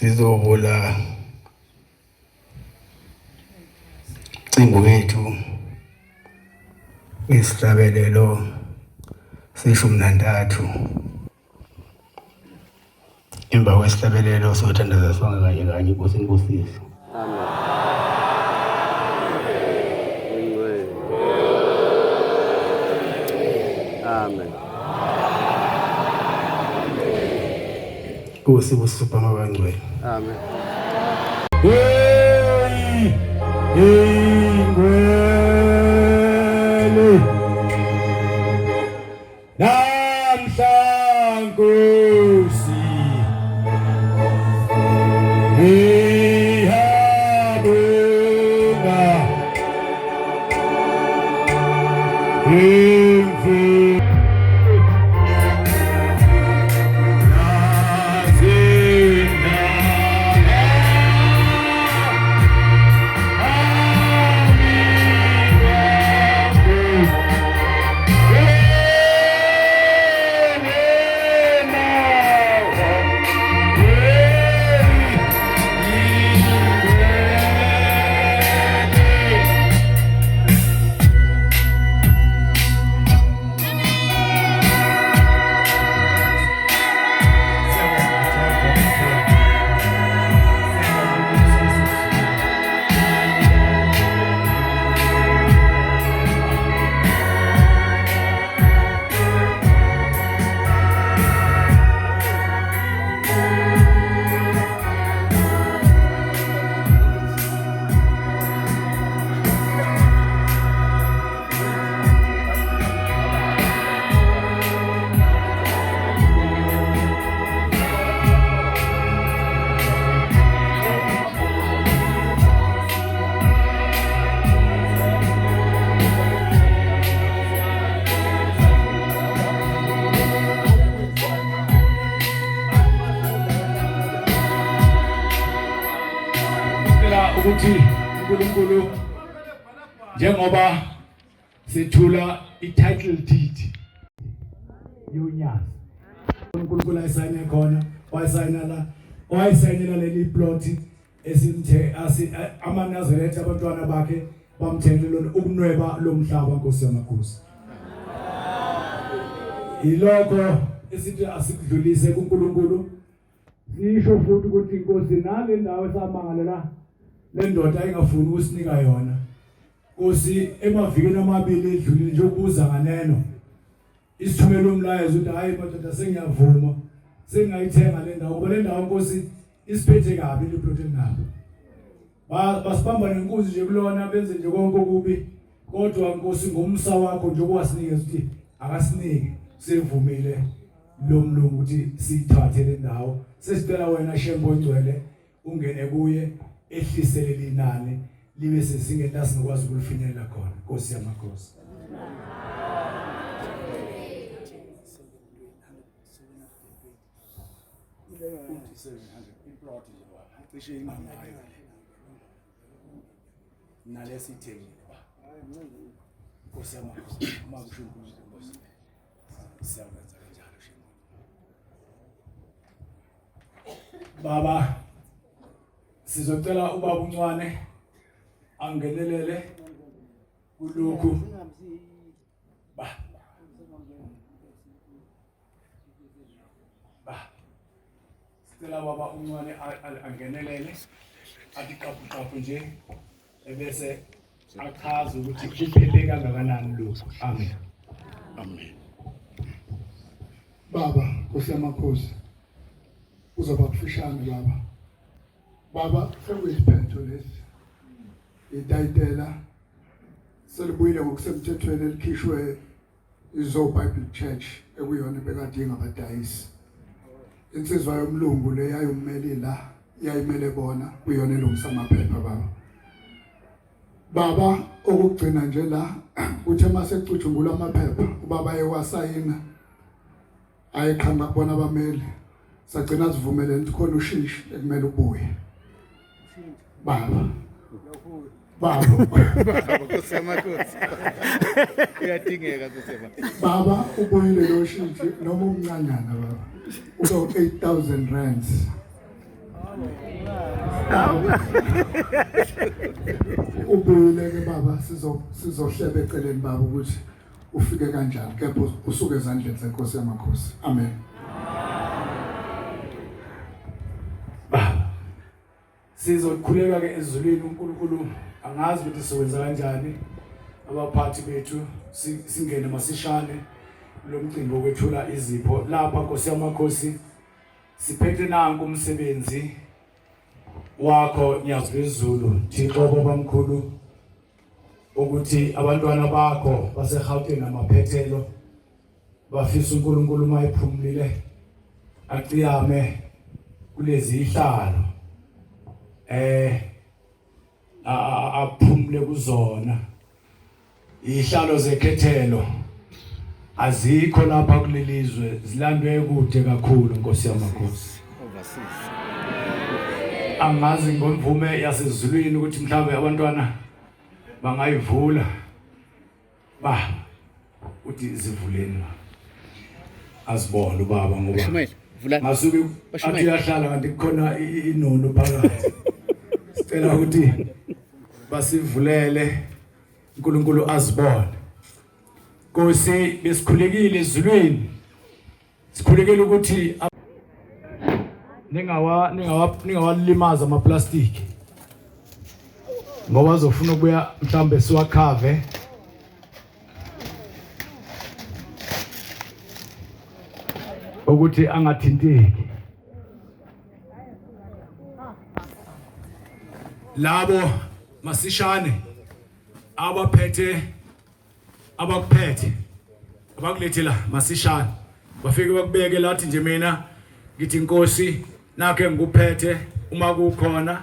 sizovula umcimbi wethu isihlabelelo se-13 emva kwesihlabelelo sothandaza sonke kanye kanye Nkosi Nkosisi. Amen. Nkosi busipha amabangcwele. Amen. Ingwele namhla Nkosi ihabunga ukuthi uNkulunkulu njengoba sethula i-title deed Unyazi uNkulunkulu ayisayine khona wayisayinela leli plot esimthe amaNazaretha abantwana bakhe bamthengele ukunweba lo mhlaba Nkosi yamakhosi. Ilokho esithi asikudlulise kuNkulunkulu. Sisho futhi ukuthi Nkosi nale ndawo esamangalela le ndoda ayingafuni ukusinika yona. Nkosi emavikeni amabili edlulile nje ukubuza nganeno. Isithumela umlayezo ukuthi hayi madoda sengiyavuma. Sengayithenga le ndawo ngoba le ndawo Nkosi isiphethe kabi le plot enabo. Basibamba nenkunzi nje kulona benze nje konke okubi. Kodwa Nkosi ngomsa wakho nje okwasinika ukuthi akasinike. Sevumile lo mlungu ukuthi sithathe le ndawo. Sesicela wena Shembo Ngcwele ungene kuye ehlise leli nani libe sesingeni lasinokwazi ukulifinyelela khona. Nkosi yamakhosi. Nalesitheni Nkosi yamakhosi makushukuru Nkosi siyawenza kanjalo Shembo. Baba sizocela ubaba uNcwane angenelele kulokhu ba sicela baba uNcwane angenelele athi qaphaqaphu nje ebese achaza ukuthi kuphele kangakanani lokho. Amen. Amen. Baba Nkosi yamakhosi uzoba kufishane baba. Baba sekuyisiphetho lesi. Itayitela selibuyile ngokusemthethweni elikhishwe iZo Bible Church ekuyona bekadinga abadayisi. Insizwa yomlungu le yayumele la yayimele bona kuyona elungisa amaphepha baba. Baba okugcina nje la uthe mase ecutshungula amaphepha ubaba yewasayina ayikhamba kubona abameli sagcina sivumelene ukuthi khona ushishi ekumele ubuye. Baba Nkosi yamakhosi. Uyadingeka Nkosi yamakhosi. Baba ubuyile lo shishi noma umncanyana baba. Uzo 8,000 rands. Ubuyile ke baba sizohlebe eceleni baba ukuthi ufike kanjani kepha usuke ezandleni zeNkosi yamakhosi. Amen. Sizokhuleka ke ezulwini uNkulunkulu angazi ukuthi siwenza kanjani abaphathi bethu singene masishane lo mcimbi wokwethula izipho lapha Nkosi yamakhosi siphethe nanku umsebenzi wakho Nyazi lwezulu Thixo babamkhulu ukuthi abantwana bakho baseGauteng namaphethelo bafisa uNkulunkulu mayiphumulile aciyame kulezi ihlalo aphumule kuzona ihlalo zekhethelo azikho lapha kulelizwe zilandwe kude kakhulu Nkosi yamakhosi. Angazi ngomvume yasezulwini ukuthi mhlawumbe abantwana bangayivula uthi zivuleni azibona ubaba ngoba ngasuke athi yahlala kanti kukhona inono phakathi. Sicela ukuthi basivulele uNkulunkulu azibone. Nkosi besikhulekile ezulwini sikhulekele ukuthi ningawalimaza amaplastic ngoba azofuna ukuya mhlambe siwakhave ukuthi angathinteki. Labo masishane abakuphethe abakulethela masishane bafike bakubeke lathi nje mina ngithi Nkosi nakhe ngikuphethe uma kukhona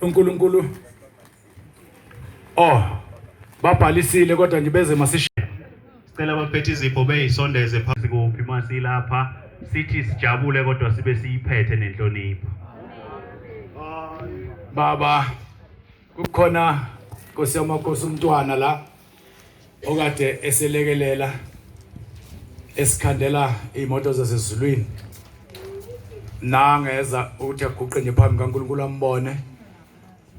uNkulunkulu babhalisile kodwa nje beze masishane. Sicela abaphethe izipho beyisondeze phansi kuphi masi lapha sithi sijabule kodwa sibe siyiphethe nenhlonipho. baba kukhona Nkosi yamakhosi umntwana la okade eselekelela esikhandela imoto zasezulwini nangeza ukuthi aguqe nje phambi kaNkulunkulu ambone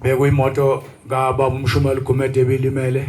bekuyimoto kaBaba uMshumela uGumede ebilimele